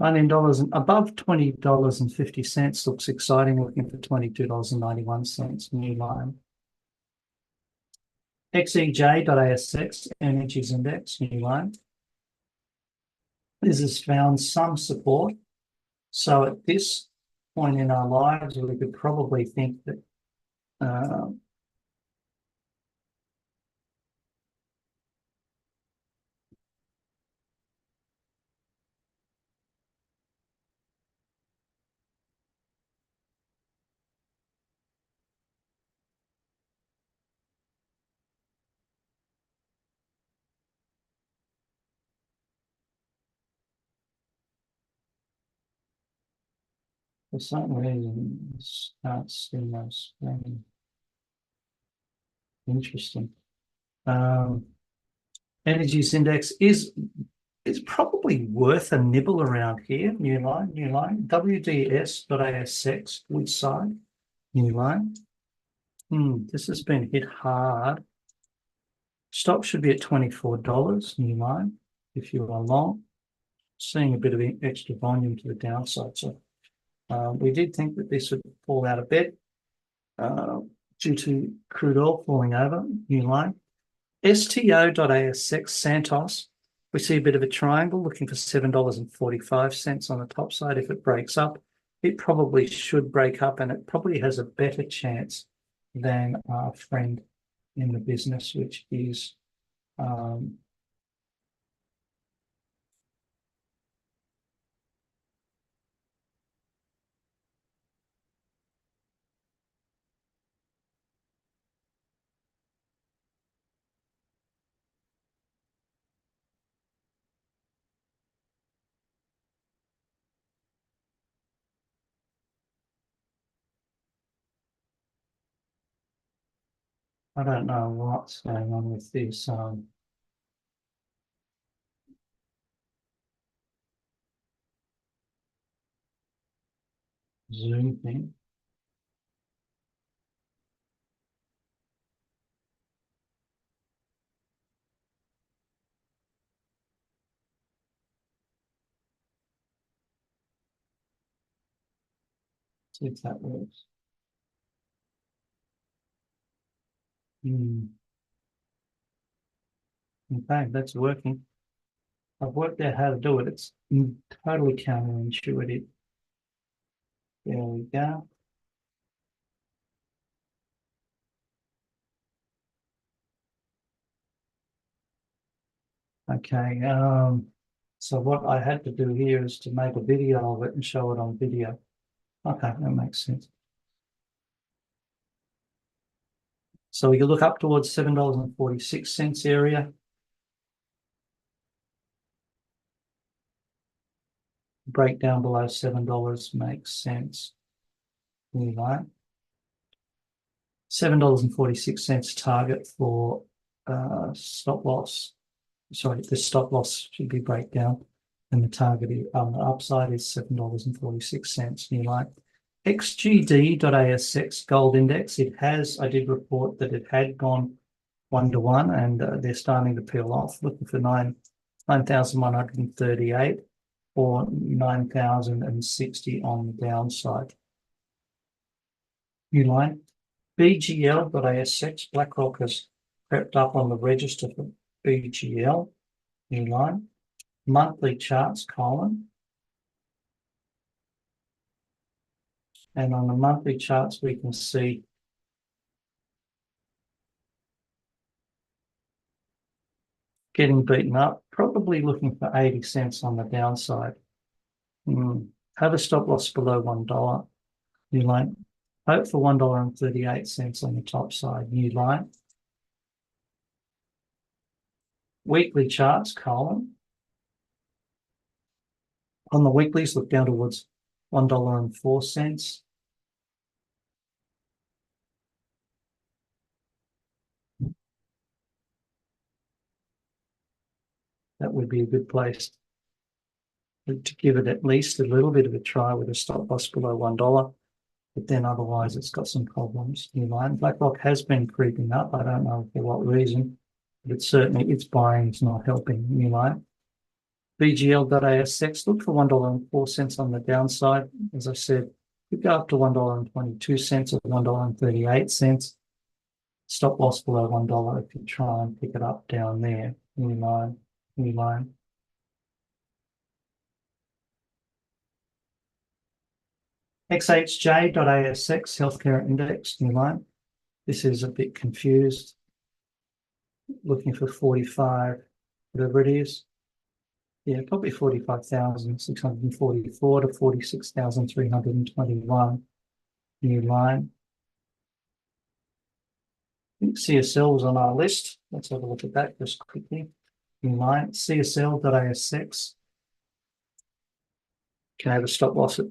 $19 and above $20.50 looks exciting, looking for $22.91, new line. XEJ.ASX, Energies Index, new line. This has found some support. So at this point in our lives, we could probably think that for some reason, it starts seeing those interesting. Energies index is probably worth a nibble around here. New line. WDS.ASX, Woodside, new line. This has been hit hard. Stop should be at $24, new line, if you are long. Seeing a bit of extra volume to the downside. So we did think that this would fall out a bit due to crude oil falling over, new line. STO.ASX, Santos, we see a bit of a triangle looking for $7.45 on the top side. If it breaks up, it probably should break up, and it probably has a better chance than our friend in the business, which is I don't know what's going on with this Zoom thing. See if that works. In fact, that's working. I've worked out how to do it. It's totally counterintuitive. There we go. Okay, so what I had to do here is to make a video of it and show it on video. Okay, that makes sense. So you look up towards $7.46 area. Break down below $7 makes sense. You like $7.46 target for stop loss. Sorry, the stop loss should be breakdown, and the target on the upside is $7.46. You like XGD.ASX gold index. It has, I did report that it had gone 1-to-1, and they're starting to peel off, looking for 9,138 or 9,060 on the downside. New line. BGL.ASX, BlackRock has crept up on the register for BGL, new line. Monthly charts column. And on the monthly charts, we can see getting beaten up, probably looking for 80 cents on the downside. Have a stop loss below $1, new line. Hope for $1.38 on the top side, new line. Weekly charts column. On the weeklies, look down towards $1.04. That would be a good place to give it at least a little bit of a try with a stop loss below $1. But then otherwise it's got some problems. New line. BlackRock has been creeping up. I don't know for what reason, but it's certainly its buying is not helping. New line. BGL.ASX, look for $1.04 on the downside. As I said, we go up to $1.22 or $1.38. Stop loss below $1 if you try and pick it up down there. New line, new line. XHJ.ASX, healthcare index, new line. This is a bit confused. Looking for 45, whatever it is. Yeah, probably 45,644 to 46,321. New line. I think CSL was on our list. Let's have a look at that just quickly. New line, CSL.ASX. Can have a stop loss at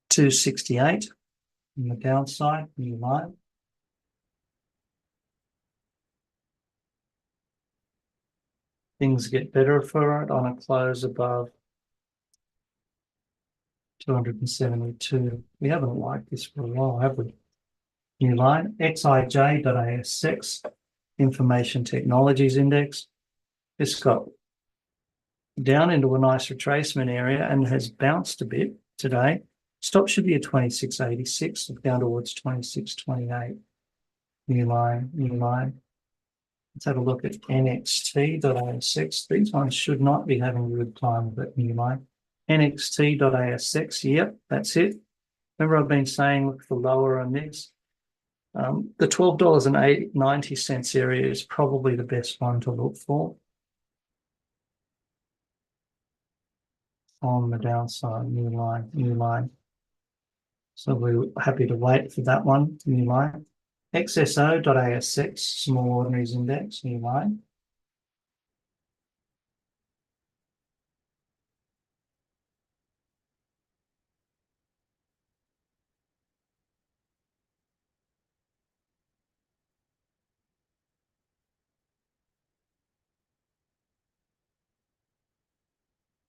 268 on the downside, new line. Things get better for it on a close above 272. We haven't liked this for a while, have we? New line, XIJ.ASX, Information Technologies Index. This got down into a nice retracement area and has bounced a bit today. Stop should be at 2686, down towards 2628. New line, new line. Let's have a look at NXT.ASX. These ones should not be having a good time with that new line. NXT.ASX, yep, that's it. Remember I've been saying look for lower on this. The $12.90 area is probably the best one to look for on the downside, new line, new line. So we're happy to wait for that one, new line. XSO.ASX, Small Ordinaries Index, new line.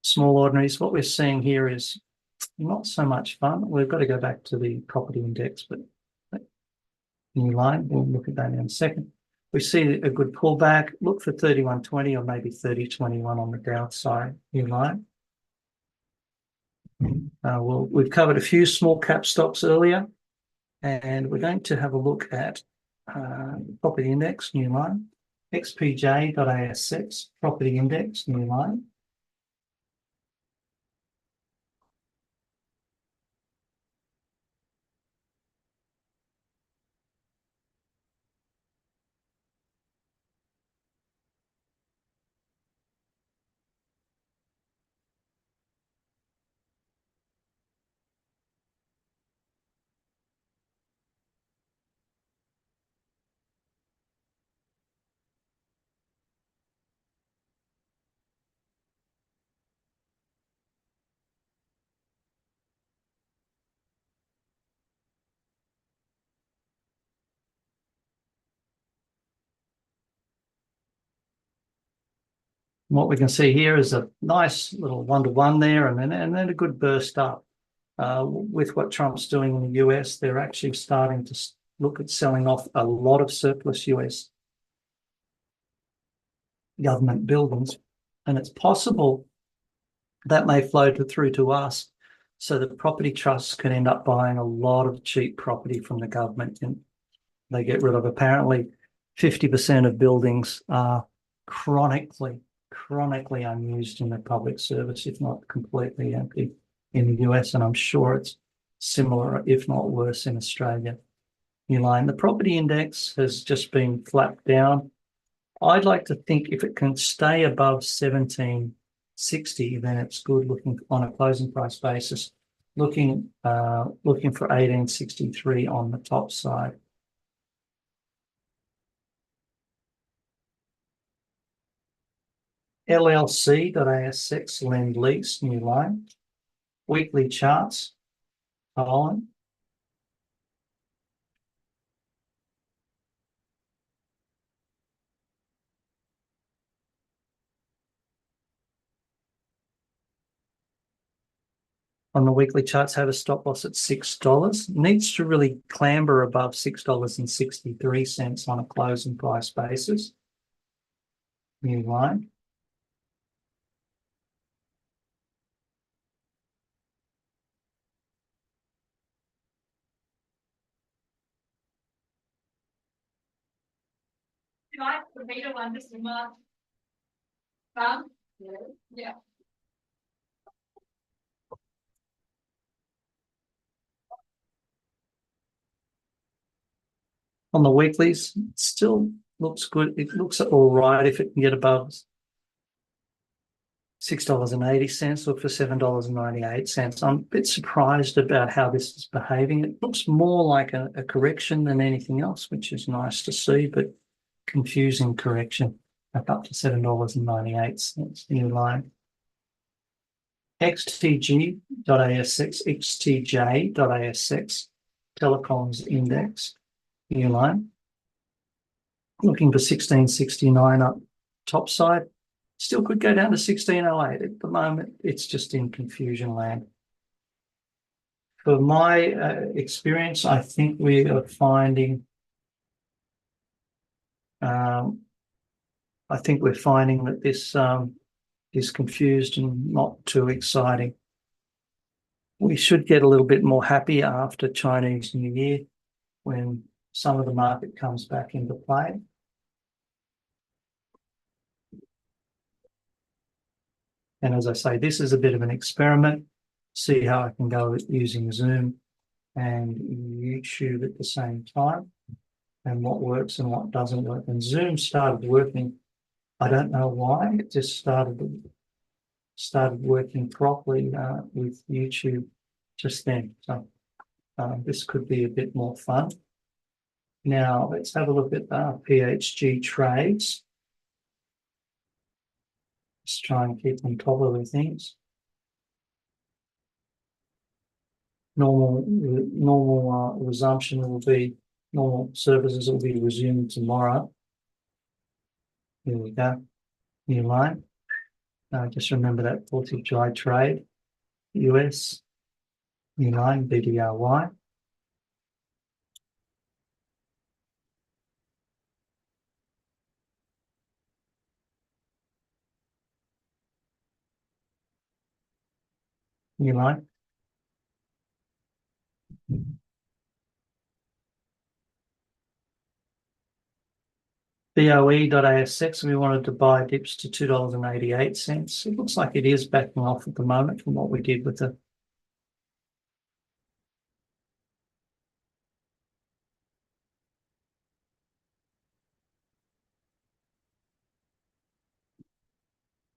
Small Ordinaries, what we're seeing here is not so much fun. We've got to go back to the property index, but new line, we'll look at that in a second. We see a good pullback. Look for 3120 or maybe 3021 on the downside, new line. Well, we've covered a few small cap stocks earlier, and we're going to have a look at property index, new line. XPJ.ASX, property index, new line. What we can see here is a nice little one-to-one there, and then a good burst up. With what Trump's doing in the US, they're actually starting to look at selling off a lot of surplus US government buildings, and it's possible that may flow through to us, so that property trusts can end up buying a lot of cheap property from the government, and they get rid of apparently 50% of buildings are chronically unused in the public service, if not completely empty in the US, and I'm sure it's similar, if not worse, in Australia. New line, the property index has just been flapped down. I'd like to think if it can stay above 1760, then it's good looking on a closing price basis. Looking for 1863 on the top side. LLC.ASX, Lend Lease, new line. Weekly charts, column. On the weekly charts, have a stop loss at $6. Needs to really clamber above $6.63 on a closing price basis. New line. like the beta one just a month. Fun? Yeah. On the weeklies, it still looks good. It looks all right if it can get above $6.80, look for $7.98. I'm a bit surprised about how this is behaving. It looks more like a correction than anything else, which is nice to see, but confusing correction. Back up to $7.98, new line. XTG.ASX, XTJ.ASX, telecoms index, new line. Looking for 1669 up top side. Still could go down to 1608. At the moment, it's just in confusion land. For my experience, I think we are finding, I think we're finding that this is confused and not too exciting. We should get a little bit more happy after Chinese New Year when some of the market comes back into play. And as I say, this is a bit of an experiment. See how I can go with using Zoom and YouTube at the same time, and what works and what doesn't work. And Zoom started working. I don't know why. It just started working properly with YouTube just then. So this could be a bit more fun. Now let's have a look at PHG trades. Let's try and keep on top of the things. Normal resumption will be, normal services will be resumed tomorrow. Here we go, new line. Just remember that 4th of July trade, US, new line, BDRY. New line. BOE.ASX, we wanted to buy dips to $2.88. It looks like it is backing off at the moment from what we did with the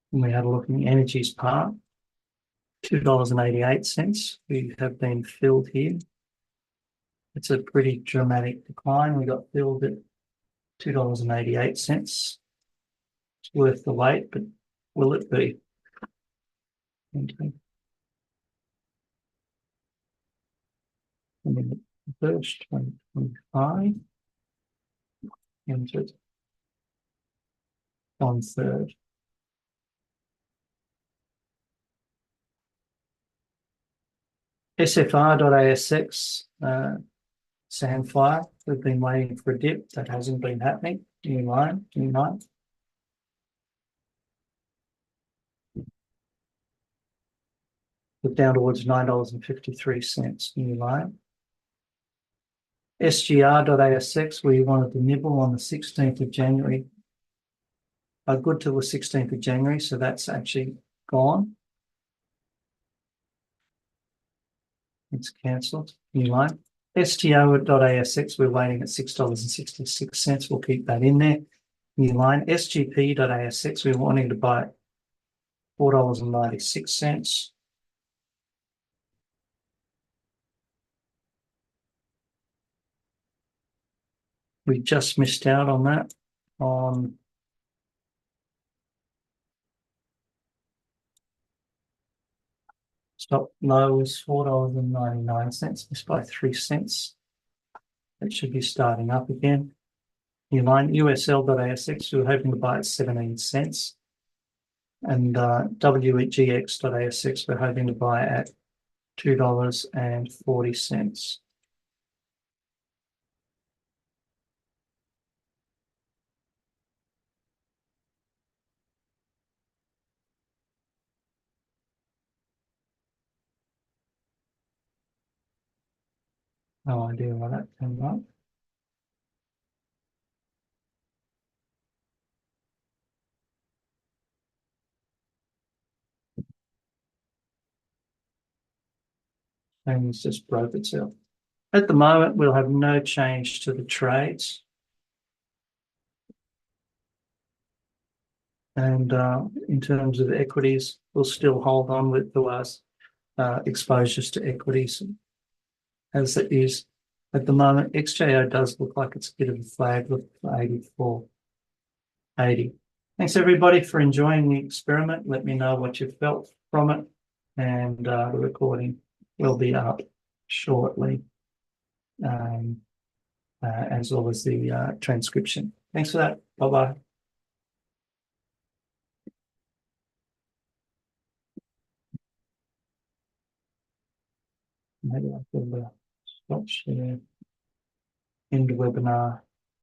when we had a look in the energies part, $2.88. We have been filled here. It's a pretty dramatic decline. We got filled at $2.88. It's worth the wait, but will it be? Okay. And then the first 2025 entered on third. SFR.ASX, Sandfire, we've been waiting for a dip. That hasn't been happening. New line, new line. We're down towards $9.53, new line. SGR.ASX, we wanted to nibble on the 16th of January. Good till the 16th of January, so that's actually gone. It's cancelled, new line. STO.ASX, we're waiting at $6.66. We'll keep that in there. New line. SGP.ASX, we're wanting to buy at $4.96. We just missed out on that. Stop low was $4.99, missed by 3 cents. It should be starting up again. New line. USL.ASX, we were hoping to buy at 17 cents. And WGX.ASX, we're hoping to buy at $2.40. No idea why that came up. and it's just broke itself. At the moment, we'll have no change to the trades. And in terms of equities, we'll still hold on with the last exposures to equities as it is. At the moment, XJO does look like it's a bit of a flag, look for 84.80. Thanks everybody for enjoying the experiment. Let me know what you felt from it, and the recording will be up shortly, as well as the transcription. Thanks for that. Bye-bye. Maybe I can stop share, end webinar.